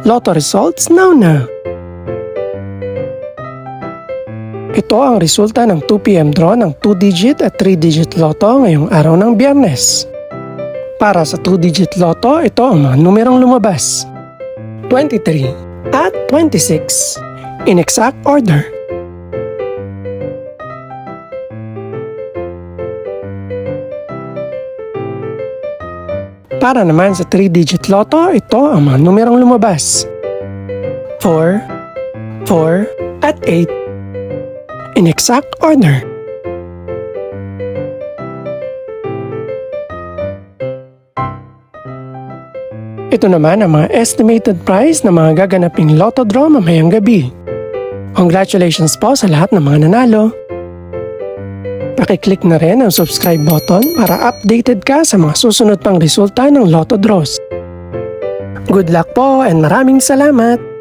Lotto results now. Ito ang resulta ng 2 PM draw ng 2-digit at 3-digit lotto ngayong araw ng Biyernes. Para sa 2-digit lotto, ito ang mga numerong lumabas: 23 at 26 in exact order. Para naman sa 3-digit lotto, ito ang mga numerong lumabas: 4, 4 at 8 in exact order. Ito naman ang mga estimated price ng mga gaganaping lotto draw mamayang gabi. Congratulations po sa lahat ng mga nanalo. Pakiclick na rin ang subscribe button para updated ka sa mga susunod pang resulta ng lotto draws. Good luck po and maraming salamat!